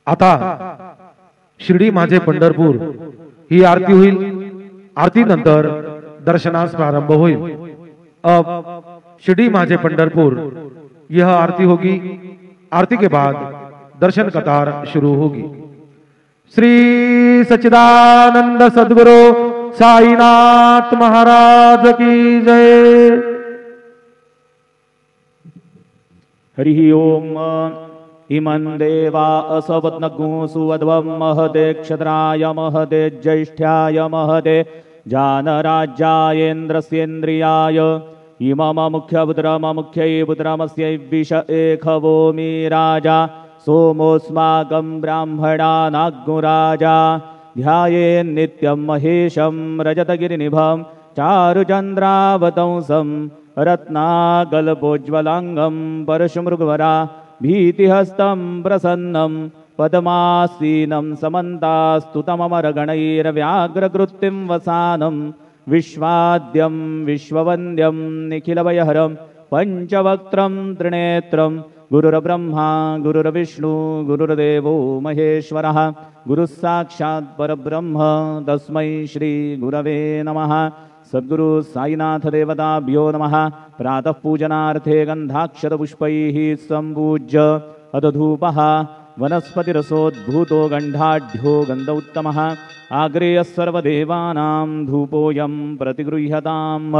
आता शिर्डी माझे पंढरपूर ही आरती होईल। आरती नंतर दर्शनास प्रारंभ होईल। अब शिर्डी माझे पंढरपुर यह आरती होगी। आरती के बाद दर्शन कतार शुरू होगी। श्री सच्चिदानंद सद्गुरु साईनाथ महाराज की जय। हरि ओम। इमं देवा असवत्नगु सुवध्वं महदे क्षत्राय महदे ज्येष्ठ्याय महदे जानराज्यायेन्द्रस्येन्द्रियाय इमम मुख्यपुत्रममुख्यै पुत्रमस्य विष एखवोमि राजा सोमोऽस्माकं ब्राह्मणानाग्निराजा ध्यायेन्नित्यं महेशं रजतगिरिनिभं चारुचन्द्रावतंसं रत्नाकल्पोज्ज्वलाङ्गं परशुमृगवरा भीतिहस्तं प्रसन्नं पद्मासीनं समन्तास्तुतममरगणैर्व्याघ्रकृत्तिं वसानं विश्वाद्यं विश्ववन्द्यं निखिलभयहरं पञ्चवक्त्रं त्रिनेत्रं गुरुर्ब्रह्मा गुरुर्विष्णु गुरुर्देवो महेश्वरः गुरुः साक्षात् परब्रह्म तस्मै श्री गुरवे नमः। सद्गुरु साईनाथ देवताभ्यो नमः। प्रातः पूजनार्थे गन्धाक्षतपुष्पैः सम्पूज्य अदधूपः वनस्पतिरसोद्भूतो गन्धाढ्यो गन्ध उत्तमः आग्रेयः सर्वदेवानां धूपोऽयं प्रतिगृह्यताम्।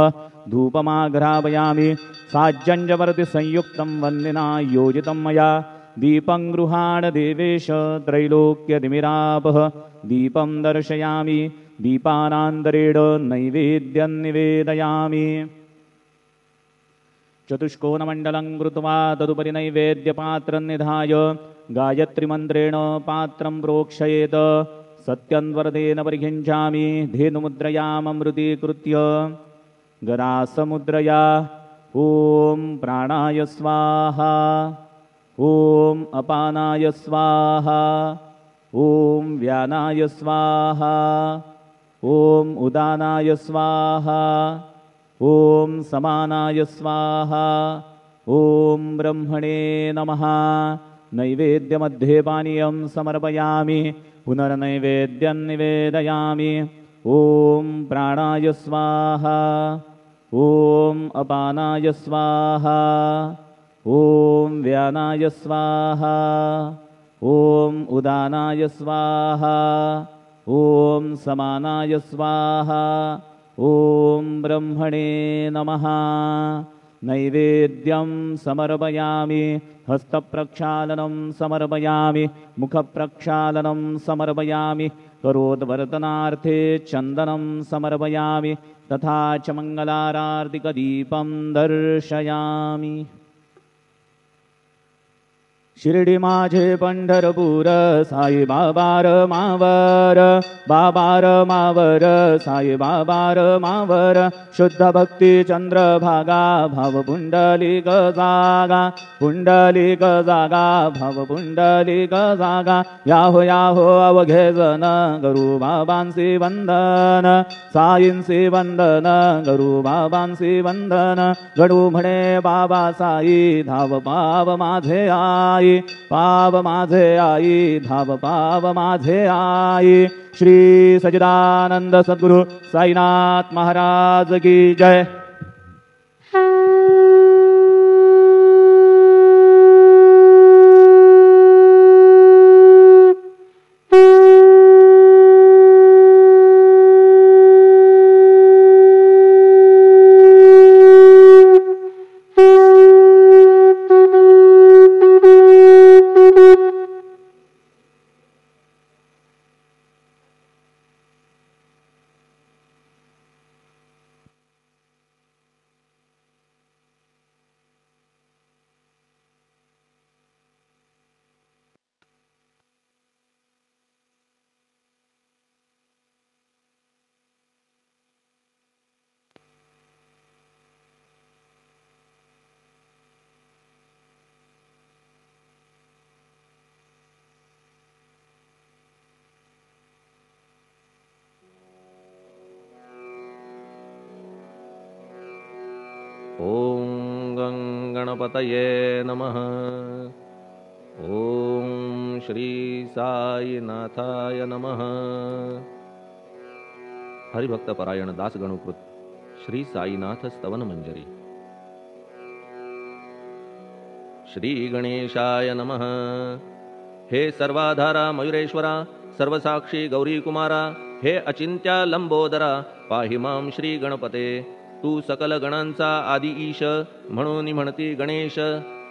धूपमाघ्रापयामि साज्जञ्जवरति संयुक्तं वन्दिना योजितं मया दीपं गृहाण देवेश त्रैलोक्यतिमिरापः दीपं दर्शयामि दीपानान्तरेण नैवेद्यं निवेदयामि। चतुष्कोणमण्डलं कृत्वा तदुपरि नैवेद्यपात्रं निधाय गायत्रीमन्त्रेण पात्रं प्रोक्षयेत् सत्यन्वरदेन परिखिञ्चामि धेनुमुद्रयाममृतीकृत्य गरासमुद्रया ॐ प्राणाय स्वाहा ॐ अपानाय स्वाहा ॐ व्यानाय स्वाहा ॐ उदानाय स्वाहा ॐ समानाय स्वाहा ॐ ब्रह्मणे नमः। नैवेद्यमध्ये पानीयं समर्पयामि पुनर्नैवेद्यं निवेदयामि। ॐ प्राणाय स्वाहा ॐ अपानाय स्वाहा ॐ व्यानाय स्वाहा ॐ उदानाय स्वाहा ॐ समानाय स्वाहा ॐ ब्रह्मणे नमः। नैवेद्यं समर्पयामि हस्तप्रक्षालनं समर्पयामि मुखप्रक्षालनं समर्पयामि करोद्वर्तनार्थे चन्दनं समर्पयामि तथा च मङ्गलारार्तिकदीपं दर्शयामि। शिर्डी माझे पंढरपूर साई बाबार मावर बाबार मावर साई बाबार मावर शुद्ध भक्ती चंद्रभागा भाव पुंडलिक जागा पुंडलिक जागा भाव पुंडलिक जागा याहो याहो अवघे जन गुरु बाबांसी वंदन साईंसी वंदन गुरु बाबांसी वंदन गडू म्हणे बाबा साई धाव पाव माझे आई पाव माझे आई धाव पाव माझे आई। श्री सच्चिदानंद सद्गुरु साईनाथ महाराज की जय। गणपतये नमः। ओम श्री साईनाथाय नमः। हरिभक्त परायण दास गणुकृत श्री साईनाथ स्तवन मंजरी। श्री गणेशाय नमः। हे सर्वाधारा मयुरेश्वरा, सर्वसाक्षी गौरी कुमारा, हे अचिंत्या लंबोदरा, पाहि मां श्री गणपते। तू सकल गणांचा आदि ईश, म्हणून म्हणती गणेश।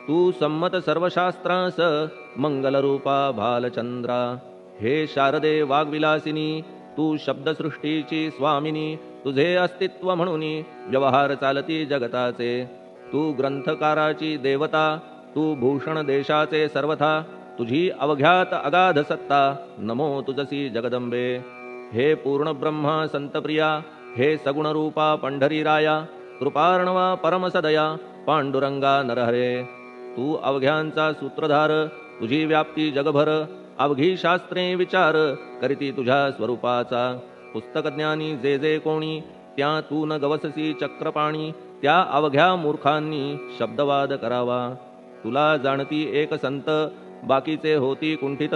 तू संमत सर्वशास्त्रांस, मंगलरूपा भालचंद्रा। हे शारदे वाग्विलासिनी, तू शब्दसृष्टीची स्वामिनी। तुझे अस्तित्व म्हणून व्यवहार चालती जगताचे। तू ग्रंथकाराची देवता, तू भूषण देशाचे सर्वथा। तुझी अवघ्यात अगाध सत्ता, नमो तुझसी जगदंबे। हे पूर्ण ब्रह्मा संतप्रिया, हे सगुण रूपा पंढरी राया। कृपार्णवा परमसदया, पांडुरंगा नरहरे। तू अवघ्यांचा सूत्रधार, तुझी व्याप्ती जगभर। अवघी शास्त्रे विचार, करीती तुझ्या स्वरूपाचा। पुस्तकज्ञानी जे जे कोणी, त्या तू न गवससी चक्रपाणी। त्या अवघ्या मूर्खांनी शब्दवाद करावा। तुला जाणती एक संत, बाकीचे होती कुंठित।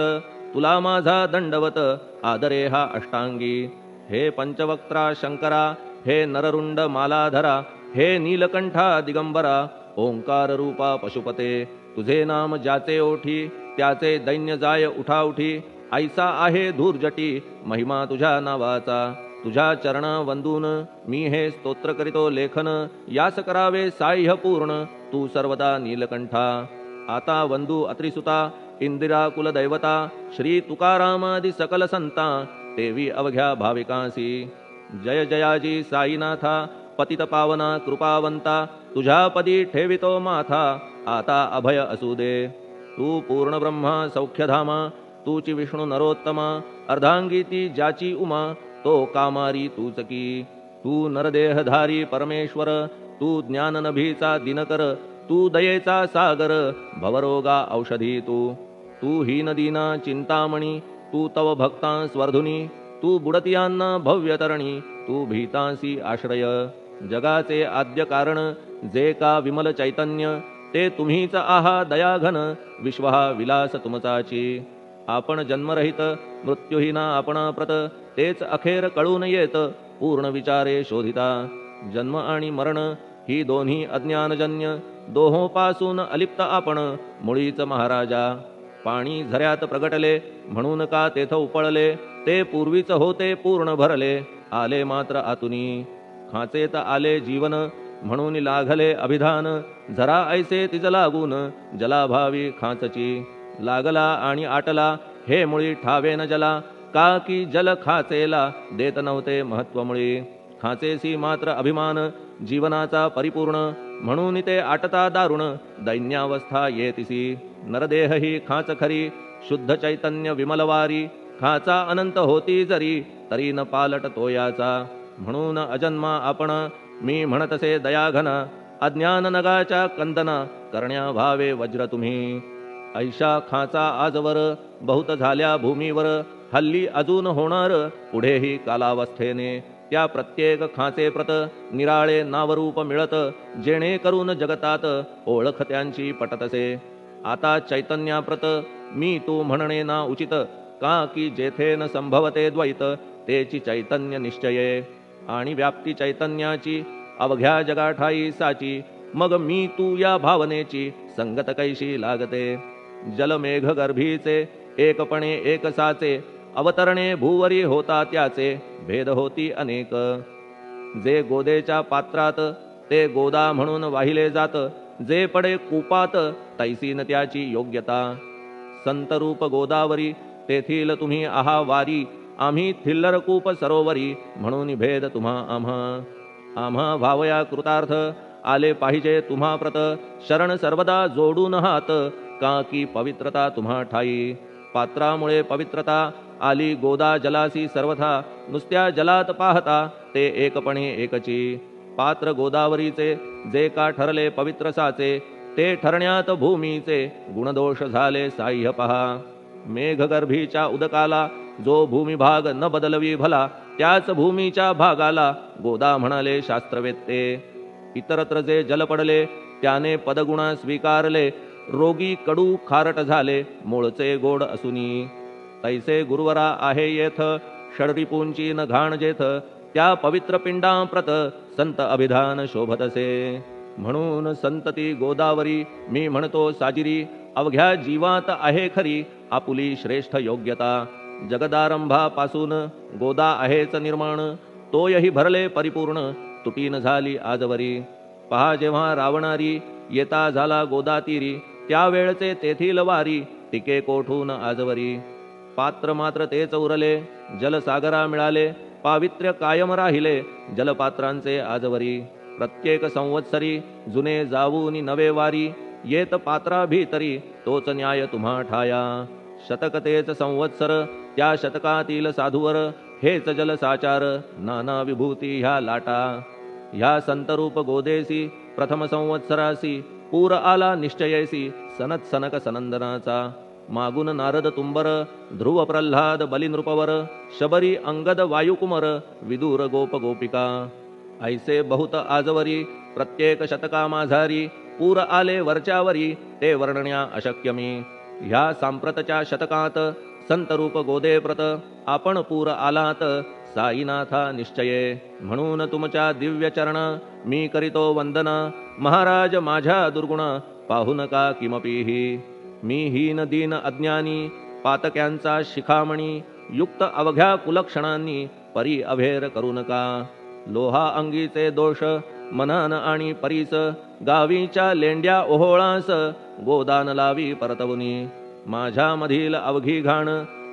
तुला माझा दंडवत, आदरे हा अष्टांगी। हे पंचवक्त्रा शंकरा, हे नररुंड मालाधरा। हे नीलकंठा दिगंबरा, ओंकार रूपा पशुपते। तुझे नाम ज्याचे ओठी, त्याचे दैन्य जाय उठाउठी। ऐसा आहे धूर्जटी, महिमा तुझ्या नावाचा। तुझ्या चरण वंदून मी हे स्तोत्र करीतो लेखन। यास करावे साह्य पूर्ण, तू सर्वदा नीलकंठा। आता वंदू अत्रिसुता, इंदिरा कुलदैवता। श्री तुकारामादि सकल संता, तेवी अवघ्या भाविकांसी। जय जयाजी साईनाथा, पतित पावना कृपावंता। तुझ्या पदी ठेवितो माथा, आता अभय असू दे। तू पूर्ण ब्रह्मा सौख्यधामा, तूची विष्णू नरोत्तमा। अर्धांगी ती ज्याची उमा, तो कामारी तूच की। तू नरदेहधारी परमेश्वर, तू ज्ञाननभीचा दिनकर। तू दयेचा सागर, भवरोगा औषधी तू। तू हीनदीना चिंतामणी, तू तव भक्तांस वर्धुनी। तू बुडतियांना भव्यतरणी, तू भीतांसी आश्रय। जगाचे आद्य कारण, जे का विमल चैतन्य। ते तुम्हीच आहा दयाघन, विश्व हा विलास तुमचाची। आपण जन्मरहित, मृत्यूहीना आपण प्रत। तेच अखेर कळून येत, पूर्ण विचारे शोधिता। जन्म आणि मरण ही दोन्ही अज्ञानजन्य। दोहोपासून अलिप्त आपण, मुळीच महाराजा। पाणी झऱ्यात प्रगटले, म्हणून का तेथ उपळले। ते पूर्वीच होते पूर्ण भरले, आले मात्र आतुनी। खाचेत आले जीवन, म्हणून लागले अभिधान। झरा ऐसे तिज लागून, जलाभावी खाचची। लागला आणि आटला, हे मुळी ठावे न जला। का की जल खाचेला देत नव्हते महत्व मुळी। खाचेसी मात्र अभिमान, जीवनाचा परिपूर्ण। म्हणून ते आटता दारुण, दैन्यावस्था येतिसी। नरदेह ही खाच खरी, शुद्ध चैतन्य विमलवारी। खाचा अनंत होती जरी, तरी न पालट तोयाचा। म्हणून अजन्मा आपण, मी म्हणतसे दयाघन। अज्ञान नगाच्या कंदना, करण्या भावे वज्र तुम्ही। ऐशा खाचा आजवर, बहुत झाल्या भूमीवर। हल्ली अजून होणार, पुढेही कालावस्थेने। त्या प्रत्येक खाचे प्रत, निराळे नावरूप मिळत। जेणे करून जगतात, ओळख त्यांची पटतसे। आता चैतन्याप्रत, मी तू म्हणणे ना उचित। का की जेथे न संभवते द्वैत, तेची चैतन्य निश्चये। आणि व्याप्ती चैतन्याची, अवघ्या जगाठाई साची। मग मी तू या भावनेची, संगत कैशी लागते। जलमेघ गर्भीचे, एकपणे एक साचे। अवतरणे भूवरी होता त्याचे, भेद होती अनेक। जे गोदेच्या पात्रात, ते गोदा म्हणून वाहिले जात। जे पडे कूपात, तैसीन त्याची योग्यता। संतरूप गोदावरी, तेथील तुम्ही आहा वारी। आम्ही थिल्लर कूप सरोवरी, म्हणून भेद तुम्हा आम्हा। आम्हा भावया कृतार्थ, आले पाहिजे तुम्हा प्रत। शरण सर्वदा जोडून हात, का की पवित्रता तुम्हा ठाई। पात्रामुळे पवित्रता, आली गोदा जलासी सर्वथा। नुसत्या जलात पाहता, ते एकपणे एकची। पात्र गोदावरीचे, जे का ठरले पवित्र साचे। ते ठरण्यात भूमीचे, गुणदोष झाले साह्य पहा। मेघगर्भीच्या उदकाला, जो भूमिभाग न बदलवी भला। त्याच भूमीच्या भागाला, गोदा म्हणाले शास्त्रवेत्ते। इतरत्र जे जल पडले, त्याने पदगुण स्वीकारले, रोगी कडू खारट झाले, मूळचे गोड असुनी. तैसे गुरुवरा आहे येथ, षडरिपूंची न घाण जेथ, त्या पवित्र पिंडाप्रत संत अभिधान शोभतसे. म्हणून संतती गोदावरी, मी म्हणतो साजिरी, अवघ्या जीवात आहे खरी आपुली श्रेष्ठ योग्यता. जगदारंभापासून गोदा आहेच निर्माण, तोयही भरले परिपूर्ण, तुटीन झाली आजवरी. पहा जेव्हा रावणारी येता झाला गोदातीरी, त्यावेळचे तेथील वारी टिके कोठून आजवरी. पात्र मात्र तेच उरले, जलसागरा मिळाले, पावित्र्य कायम राहिले जलपात्रांचे आजवरी. प्रत्येक संवत्सरी जुने जाऊनी नवे वारी, येत पात्रा भीतरी तोच न्याय तुम्हा ठाया. शतक तेच संवत्सर, त्या शतकातील साधूवर हेच जलसाचार, नाना विभूती ह्या लाटा. ह्या संतरूप गोदेसी प्रथम संवत्सरासी, पूर आला निश्चयेसी सनत सनक सनंदनाचा. मागून नारद तुंबर, ध्रुव प्रल्हाद बलिनृपवर, शबरी अंगद वायुकुमर, विदूर गोप गोपिका. ऐसे बहुत आजवरी प्रत्येक शतका माझारी, पूर आले वरच्यावरी ते वर्णण्या अशक्यमी. ह्या सांप्रतच्या शतकात संतरूप गोदेप्रत, आपण पूर आलात साईनाथा निश्चये. म्हणून तुमच्या दिव्य चरण मी करीतो वंदना, महाराज माझ्या दुर्गुण पाहू नका किमपीही. मी हीन दीन अज्ञानी, पातक्यांचा शिखामणी, युक्त अवघ्या कुलक्षणांनी परी अभेर करू नका. लोहा अंगीचे दोष मनान आणि परीस, गावीच्या लेंड्या ओहोळास गोदान लावी परतवनी. माझ्या मधील अवघी घाण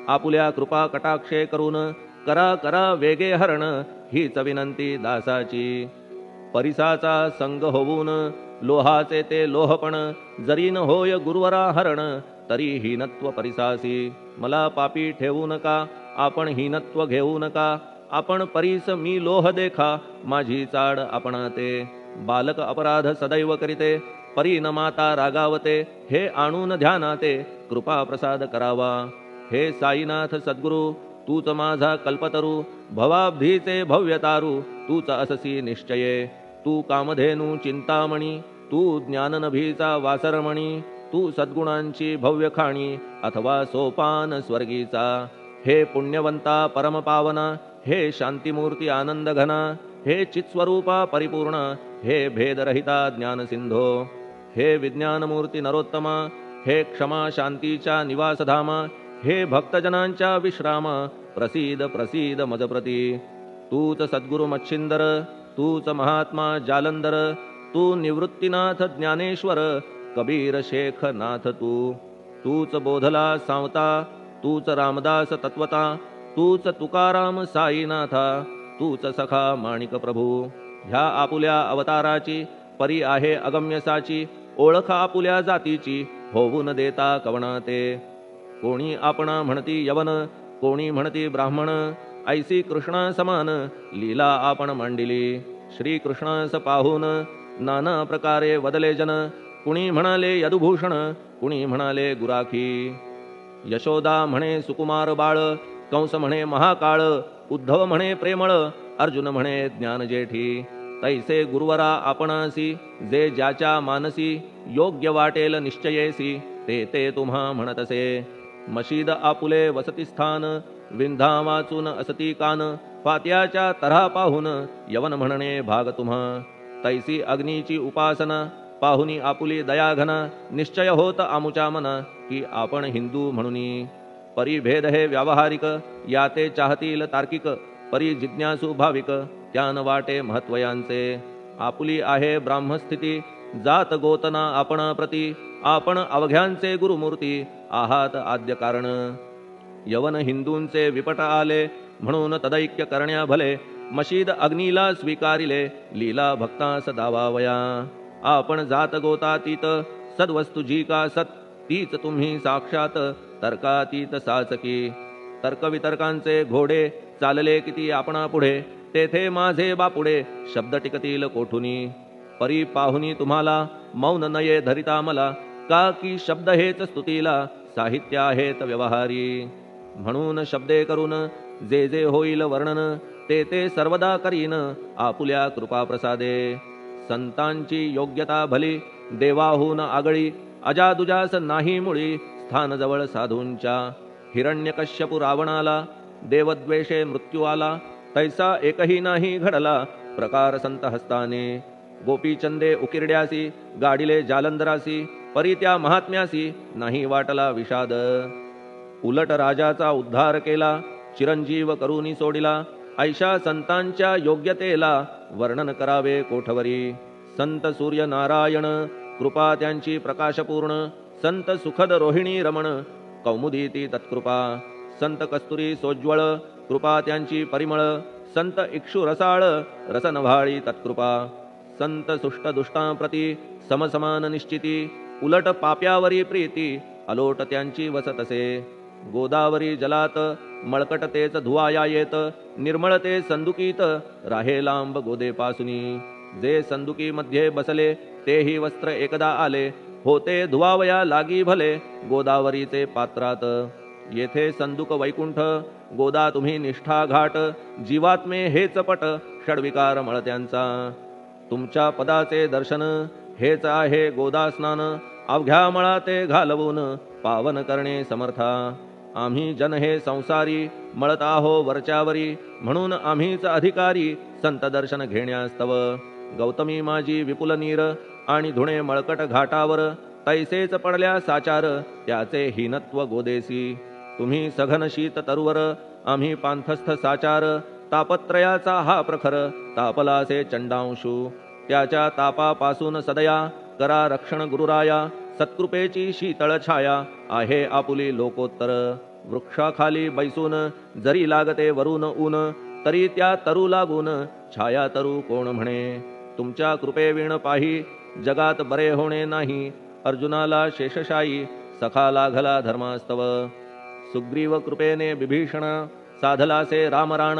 आपुल्या कृपा कटाक्षे करून, करा करा वेगे हरण हीच विनंती दासाची. परिसाचा संग होऊन लोहाचे ते लोहपण, जरी न होय गुरुवरा हरण तरी हीनत्व परिसासी. मला पापी ठेवू नका, आपण हीनत्व घेऊ नका. आपण परीस मी लोह देखा, माझी चाड आपणाते. बालक अपराध सदैव करीते, परी न माता रागावते. हे आणून ध्यानाते कृपा प्रसाद करावा. हे साईनाथ सद्गुरु, तूच माझा कल्पतरू, भवाब्धीचे भव्यतारू तूच अससी निश्चये. तू कामधेनू चिंतामणी, तू ज्ञाननभीचा वासरमणी, तू सद्गुणांची भव्य खाणी अथवा सोपान स्वर्गीचा. हे पुण्यवंता परमपावना, हे शांतिमूर्ती आनंद घना, हे चित्स्वरूपा परिपूर्ण, हे भेदरहिता ज्ञानसिंधो. हे विज्ञानमूर्ती नरोत्तमा, हे क्षमा शांतीच्या निवासधामा, हे भक्तजनांच्या विश्राम, प्रसीद प्रसीद मजप्रती. तूच सद्गुरु मच्छिंदर, तूच महात्मा जालंधर, तू निवृत्तीनाथ ज्ञानेश्वर, कबीर शेख नाथ तूच बोधला सांवता, तूच रामदास तत्वता, तूच तुकाराम साईनाथा, तूच सखा माणिक प्रभू. ह्या आपुल्या अवताराची परी आहे अगम्यसाची, ओळख आपुल्या जातीची होऊन देता कवणाते. कोणी आपणा म्हणती यवन, कोणी म्हणती ब्राह्मण, ऐसी कृष्णा समान लीला आपण मांडिली. श्री कृष्णास पाहून नाना प्रकारे वदले जन, कुणी म्हणाले यदुभूषण, कुणी म्हणाले गुराखी. यशोदा म्हणे सुकुमार बाळ, कंस म्हणे महाकाळ, उद्धव म्हणे प्रेमळ, अर्जुन म्हणे ज्ञानजेठी. तैसे गुरुवरा आपणासी, जे ज्याच्या मानसी योग्य वाटेल निश्चयेसी, ते ते तुम्हा म्हणतसे. मशीद आपुले वसतिस्थान, विंधा वाचून असती कान, फात्याच्या तऱ्हा पाहून यवन म्हणणे भाग तुम्हा. तैसी अग्नीची उपासना पाहुनी आपुली दयाघना, निश्चय होत आमुच्या मना की आपण हिंदू म्हणूनी. परिभेद हे व्यावहारिक, याते चाहतील तार्किक, परी जिज्ञासू भाविक, त्यान वाटे महत्वयांचे. आपुली आहे ब्राह्मस्थिती, जात गोतना आपणा प्रती, आपण अवघ्यांचे गुरुमूर्ती आहात आद्य कारण. यवन हिंदूंचे विपट आले, म्हणून तदैक्य करण्या भले, मशीद अग्नीला स्वीकारिले, लीला भक्तास दावावया. आपण जात गोतातीत, सद्वस्तू जी का सत, तीच तुम्ही साक्षात तर्कातीत साचकी. तर्कवितर्कांचे घोडे चालले किती आपणा पुढे, तेथे माझे बापुडे शब्द टिकतील कोठुनी. परी पाहुनी तुम्हाला मौन नये धरिता मला, का की शब्द हेच स्तुतीला साहित्य आहेत व्यवहारी. म्हणून शब्दे करून जे जे होईल वर्णन, ते ते सर्वदा करीन आपुल्या कृपा प्रसादे. संतांची योग्यता भली देवाहून आगळी अजादुजास नाही मुळी स्थान जवळ साधूंच्या. हिरण्यकश्यपू रावणाला देवद्वेषे मृत्यू आला तैसा एकही नाही घडला प्रकार संत हस्ताने. गोपीचंदे उकिरड्यासी गाडिले जालंधरासी परी त्या महात्म्यासी नाही वाटला विषाद. उलट राजाचा उद्धार केला चिरंजीव करूनी सोडिला ऐशा संतांच्या योग्यतेला वर्णन करावे कोठवरी. संत सूर्य नारायण कृपा त्यांची प्रकाशपूर्ण संत सुखद रोहिणी रमण कौमुदी ती तत्कृपा. संत कस्तुरी सोज्वळ कृपा त्यांची परिमळ संत इक्षु रसाळ रसनव्हाळी तत्कृपा. संत सुष्ट दुष्टांप्रती समसमान निश्चिती उलट पाप्यावरी प्रीती अलोट त्यांची वसतसे. गोदावरी जलात मळकट तेच धुवाया येत निर्मळ ते संदुकीत राहे लांब गोदेपासुनी. जे संदुकी मध्ये बसले तेही वस्त्र एकदा आले होते धुवावया लागी भले गोदावरीचे पात्रात. येथे संदुक वैकुंठ गोदा तुम्ही निष्ठा घाट जीवात्मे हेच पट षडविकार मळत्यांचा. तुमच्या पदाचे दर्शन हेच आहे गोदा स्नान अवघ्या मळा ते घालवून पावन करणे समर्था. आम्ही जन हे संसारी मळत आहो वरच्यावरी म्हणून आम्हीच अधिकारी संत दर्शन घेण्यास्तव. गौतमी माझी विपुल नीर आणि धुणे मळकट घाटावर तैसेच पडल्या साचार त्याचे हीनत्व गोदेसी. तुम्ही सघन शीत तरुवर आम्ही पांथस्थ साचार तापत्रयाचा हा प्रखर तापलासे चंडांशू. त्याच्या तापापासून सदया करा रक्षण गुरुराया सत्कृपेची शीतळ छाया आहे आपुली लोकोत्तर. वृक्षाखाली बैसून जरी लागते वरून ऊन तरी त्या तरू लागून छाया तरू कोण म्हणे. तुमच्या कृपेविण पाही जगात बरे होणे नाही अर्जुनाला शेषशायी सखा लागला धर्मास्तव. सुग्रीव कृपेने विभीषण साधलासे रामराण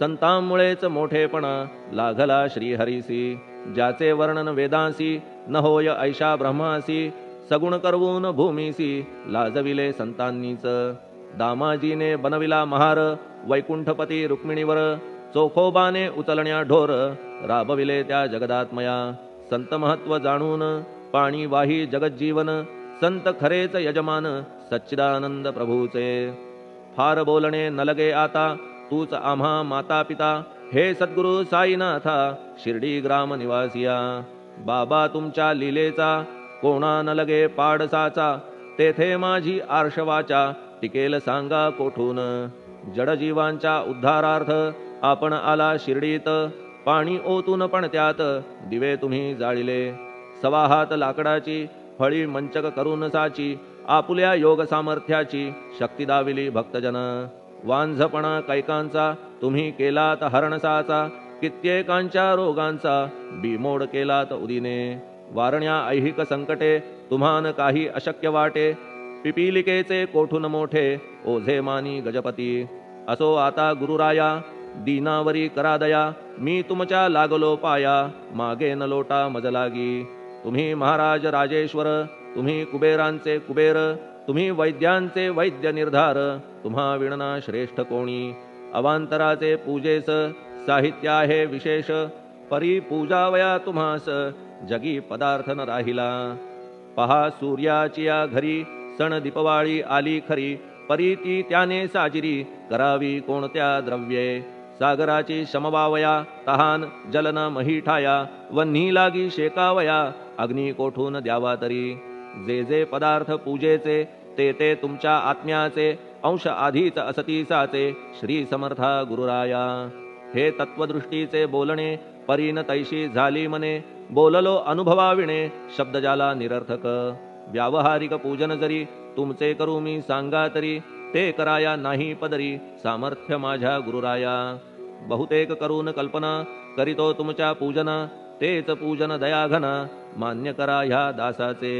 संतांमुळेच मोठेपणा लागला श्रीहरीसी. ज्याचे वर्णन वेदांसी न होय ऐशा ब्रह्मासी सगुण करवून भूमीसी लाजविले संतांनीच. दामाजीने बनविला महार वैकुंठपती रुक्मिणीवर चोखोबाने उचलण्या ढोर राबविले त्या जगदात्मया. संत महत्व जाणून पाणी वाही जगज्जीवन संत खरेच यजमान सच्चिदानंद प्रभूचे. फार बोलणे न लगे आता तूच आम्हा माता पिता हे सद्गुरु साईनाथा शिर्डी ग्राम निवासिया. बाबा तुमच्या लीलेचा कोणा न लगे पाडसाचा तेथे माझी आर्षवाचा टिकेल सांगा कोठून. जडजीवांच्या उद्धारार्थ आपण आला शिर्डीत पाणी ओतून पण त्यात दिवे तुम्ही जाळिले. सवा हात लाकडाची फळी मंचक करून साची आपुल्या योग सामर्थ्याची शक्ती दाविली भक्तजन. वांझपणा कैकांचा तुम्ही केलात हरणसाचा कित्येकांच्या रोगांचा बिमोड केलात उदिने. वारण्या ऐहिक संकटे तुम्हान काही अशक्य वाटे पिपीलिकेचे कोठून मोठे ओझे मानी गजपती. असो आता गुरुराया दीनावरी करा दया मी तुमच्या लागलो पाया मागे न लोटा मजलागी. तुम्ही महाराज राजेश्वर तुम्ही कुबेरांचे कुबेर तुम्ही वैद्यांचे वैद्य निर्धार तुम्हा विणना श्रेष्ठ कोणी. अवांतराचे पूजेस साहित्य आहे विशेष परी पूजावया तुम्हास जगी पदार्थ न राहिला. पहा सूर्याची या घरी सण दीपवाळी आली खरी परी ती त्याने साजिरी करावी कोणत्या द्रव्ये. सागराची शमवावया तहान जलन महीठाया वन्ही लागी शेकावया अग्नी कोठून द्यावा तरी. जे जे पदार्थ पूजेचे ते ते तुमच्या आत्म्याचे अंश आधीच असतीसाचे श्री समर्था गुरुराया. हे तत्वदृष्टीचे बोलणे परीन तैशी झाली मने बोललो अनुभवाविणे शब्द जाला निरर्थक. व्यावहारिक पूजन जरी तुमचे करू मी सांगा तरी ते कराया नाही पदरी सामर्थ्य माझ्या गुरुराया. बहुतेक करून कल्पना करीतो तुमच्या पूजना तेच पूजन दयाघना मान्य करा ह्या दासाचे.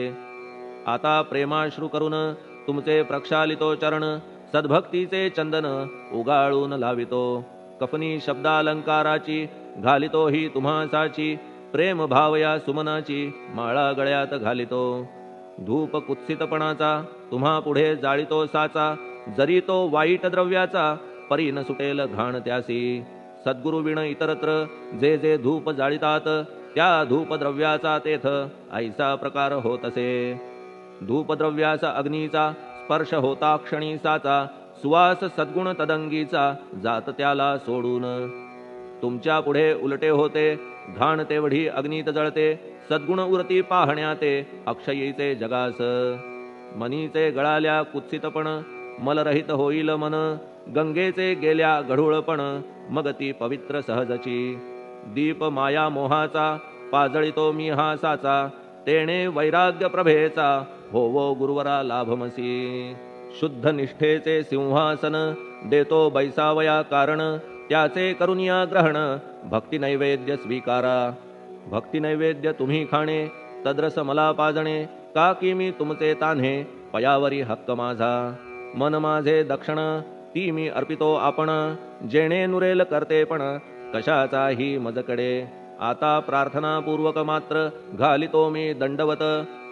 आता प्रेमाश्रू करून तुमचे प्रक्षालितो चरण सद्भक्तीचे चंदन उगाळून लावितो. कफनी शब्दालंकाराची घालितो ही तुम्हासाची प्रेम भावया सुमनाची माळा गळ्यात घालितो. धूप कुत्सितपणाचा तुम्हा पुढे जाळितो साचा जरी तो वाईट द्रव्याचा परी न सुटेल घाण त्यासी. सद्गुरु विण इतरत्र जे जे धूप जाळितात त्या धूपद्रव्याचा तेथ ऐसा प्रकार होतसे. धूपद्रव्याचा अग्नीचा स्पर्श होता क्षणी साचा, सुवास सद्गुण तदंगीचा जात त्याला सोडून. तुमच्या पुढे उलटे होते घाण तेवढी अग्नीत जळते, सद्गुण उरती पाहण्या ते अक्षयीचे जगास. मनीचे गळाल्या कुत्सितपण मलरहित होईल मन, गंगेचे गेल्या गढूळपण मग ती पवित्र सहजची. दीप माया मोहाचा पाजळितो मी हा साचा, तेणे वैराग्य प्रभेचा होवो गुरुवरा लाभमसी. शुद्ध निष्ठेचे सिंहासन देतो बैसावया कारण, त्याचे करुनिया ग्रहण भक्ती नैवेद्य स्वीकारा. भक्ती नैवेद्य तुम्ही खाणे तद्रस मला पाजणे, का की मी तुमचे तान्हे पयावरी हक्क माझा. मन माझे दक्षिण ती मी अर्पितो आपण, जेणे नुरेल करतेपण कशाचाही मजकडे. आता प्रार्थनापूर्वक मात्र घालितो मी दंडवत,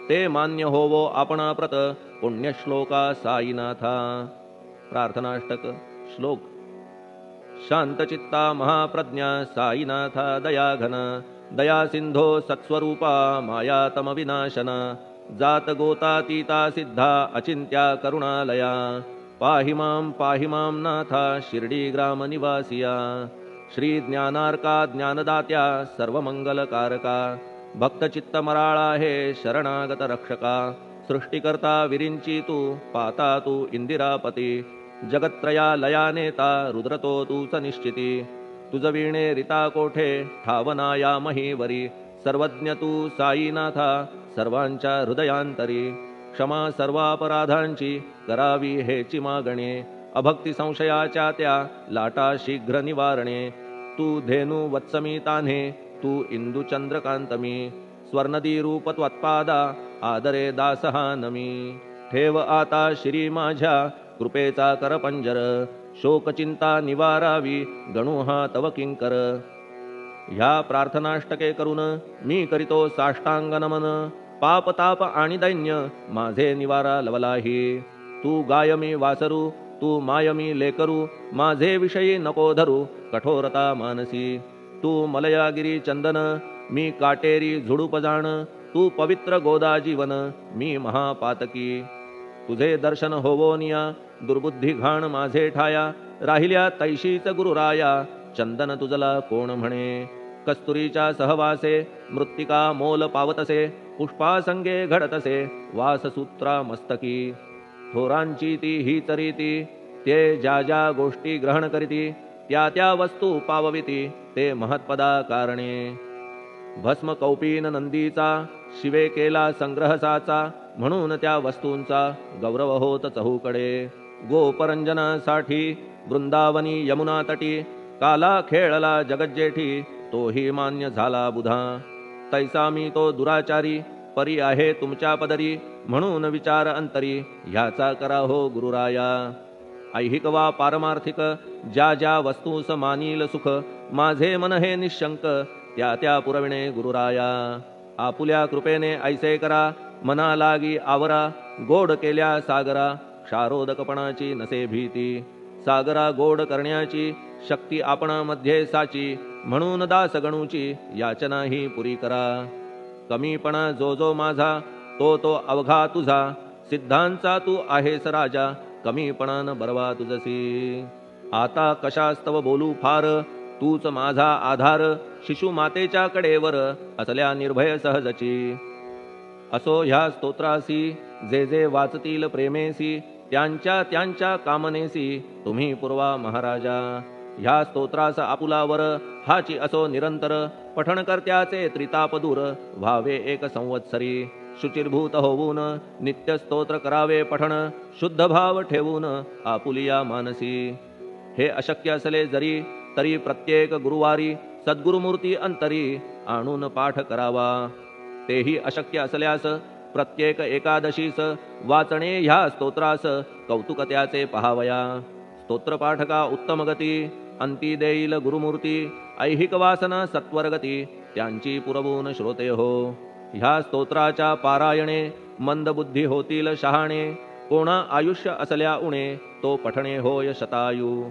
ते मान्य होवो आपण प्रत पुण्यश्लोका साईनाथा. प्रार्थनाष्टक श्लोक. शांतचित्ता महाप्रज्ञा साईनाथा दयाघन, दया सिंधो सत्स्वरूपा मायातम विनाशन. जात गोतातीता सिद्धा अचिंत्या करुणालया, पाहि मां नाथा शिर्डी ग्राम निवासिया. श्री ज्ञानार्का ज्ञानदात्या सर्वमंगलकारका, भक्तचित्त मराळा हे शरणागत रक्षका. सृष्टिकर्ता विरिंची तू पाता तू इंदिरापती, जगत्त्रया लया नेता रुद्रतो तूच निश्चिती. तुझ वीणे रिता कोठे ठावना या महीवरी, सर्वज्ञ तू साईनाथा सर्वांच्या हृदयांतरी. क्षमा सर्वापराधांची करावी हेची मागणे, अभक्ती संशयाच्या त्या लाटा शीघ्र निवारणे. तू धेनू वत्समी तान्हे तू इंदू चंद्रकांतमी, स्वर्णदी रूप त्वत्पादा आदरे दासहा नमी. ठेव आता श्री माझ्या कृपेचा करपंजर, शोकचिंता निवारावी गणू हा तव किंकर. ह्या प्रार्थनाष्टके करून मी करीतो साष्टांग नमन, पाप ताप आणि दैन्य माझे निवारा लवलाही. तू गायमी वासरू तू मायमी लेकरू, माझे विषयी नको धरू कठोरता मानसी. तू मलयागिरी चंदन मी काटेरी झुडूप जाण, तू पवित्र गोदा जीवन मी महापातकी. तुझे दर्शन होवोनिया दुर्बुद्धी घाण माझे ठाया, राहिल्या तैशीच गुरुराया चंदन तुझला कोण म्हणे. कस्तुरीच्या सहवासे मृत्तिका मोल पावतसे, पुष्पासंगे घडतसे वाससूत्रा मस्तकी. थोरांची ती ही चरिती ते ज्या ज्या गोष्टी ग्रहण करीती, त्या त्या वस्तू पावविती ते महत्पदा कारणे. भस्म कौपीन नंदीचा शिवे केला संग्रह साचा, म्हणून त्या वस्तूंचा गौरव होत चहूकडे. गोपरंजनासाठी वृंदावनी यमुना तटी, काला खेळला जगज्जेठी तोही मान्य झाला बुधा. तैसा मी तो दुराचारी परी आहे तुमच्या पदरी, म्हणून विचार अंतरी ह्याचा करा हो गुरुराया. ऐहिक वा पारमार्थिक ज्या ज्या वस्तूस मानील सुख, माझे मन हे निशंक त्या त्या पुरविणे गुरुराया. आपुल्या कृपेने ऐसे करा मना लागी आवरा, गोड केल्या सागरा क्षारोदकपणाची नसे भीती. सागरा गोड करण्याची शक्ती आपणामध्ये साची, म्हणून दास गणूची याचना ही पुरी करा. कमीपणा जो जो माझा तो तो अवघा तुझा, सिद्धांचा तू आहेस राजा कमीपणान बरवा तुझसी. आता कशास्तव बोलू फार तूच माझा आधार, शिशु मातेच्या कडेवर असल्या निर्भय सहजची. असो ह्या स्तोत्रासी जे जे वाचतील प्रेमेसी, त्यांच्या त्यांच्या कामनेसी तुम्ही पुरवा महाराजा. ह्या स्तोत्रास आपुलावर हाची असो निरंतर, पठण करत्याचे त्रिताप दूर व्हावे एक संवत्सरी. शुचिर्भूत होऊन नित्य स्तोत्र करावे पठण, शुद्ध भाव ठेवून आपुलिया मानसी. हे अशक्य असले जरी तरी प्रत्येक गुरुवारी सद्गुरुमूर्ती अंतरी आणून पाठ करावा. तेही अशक्य असल्यास प्रत्येक एकादशीस वाचणे ह्या स्तोत्रास कौतुक त्याचे पहावया. स्तोत्रपाठका उत्तम गती अंती देईल गुरुमूर्ती, ऐहिक वासना सत्वरगती त्यांची पुरवून श्रोते हो. ह्या स्तोत्राच्या पारायणे मंदबुद्धी होतील शहाणे, कोणा आयुष्य असल्या उणे तो पठणे होय शतायू.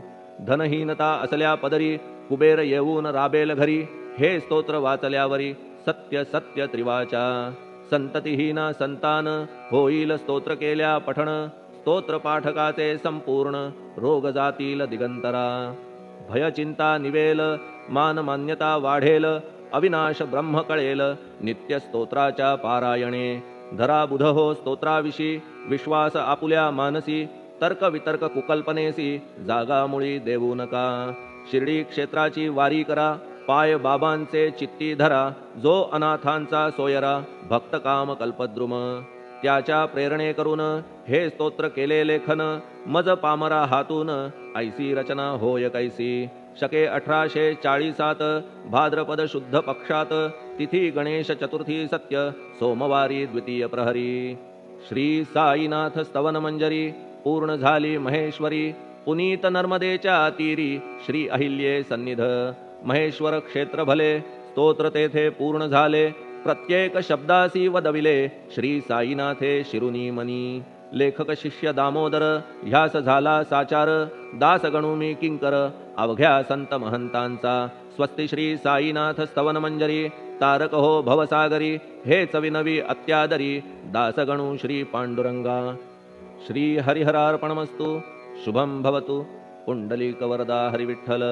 धनहीनता असल्या पदरी कुबेर येऊन राबेल घरी, हे स्तोत्र वाचल्यावरी सत्य सत्य त्रिवाचा संततिहीना संतान होईल स्तोत्र केल्या पठण स्तोत्र पाठकाचे संपूर्ण रोग जातील दिगंतरा भय चिंता निवेल मान मान्यता वाढेल अविनाश ब्रह्म कळेल नित्य स्तोत्राच्या पारायणे धरा बुध हो स्तोत्राविषयी विश्वास आपुल्या मानसी तर्क वितर्क कुकल्पनेसी जागा मुळी देऊ नका शिर्डी क्षेत्राची वारी करा पाय बाबांचे चित्ती धरा जो अनाथांचा सोयरा भक्त काम कल्पद्रुम त्याच्या प्रेरणे करून हे स्तोत्र केले लेखन मज पामरा हातून ऐसी रचना होय कैसी शके 1840 भाद्रपद शुद्ध पक्षात तिथी गणेश चतुर्थी सत्य सोमवारी द्वितीय प्रहरी श्री साईनाथ स्तवन मंजरी पूर्ण झाली महेश्वरी पुनीत नर्मदेच्या तीरी श्री अहिल्ये सन्निध महेश्वर क्षेत्र भले स्तोत्र तेथे पूर्ण झाले प्रत्येक शब्दासी वदविले श्री साईनाथे शिरुनी मनी लेखक शिष्य दामोदर ह्यास झाला साचार दास गणुमी किंकर अवघ्या संत महंतांचा स्वस्ति श्री साईनाथ स्तवन मंजरी तारक हो भवसागरी हेच विनवी अत्यादरी दास गणु श्री पांडुरंगा श्री हरिहरार्पणमस्तु शुभम भवतु पुंडलिक वरदा हरिविठ्ठल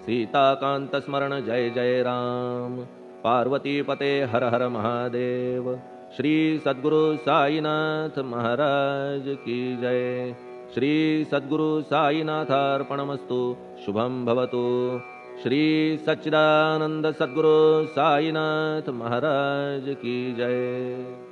सीताकांत स्मरण जय जय राम पार्वती पते हर हर महादेव श्री सद्गुरु साईनाथ महाराज की जय श्री सद्गुरु साईनाथार्पणमस्तु शुभम भवतु श्री सच्चिदानंद सद्गुरु साईनाथ महाराज की जय।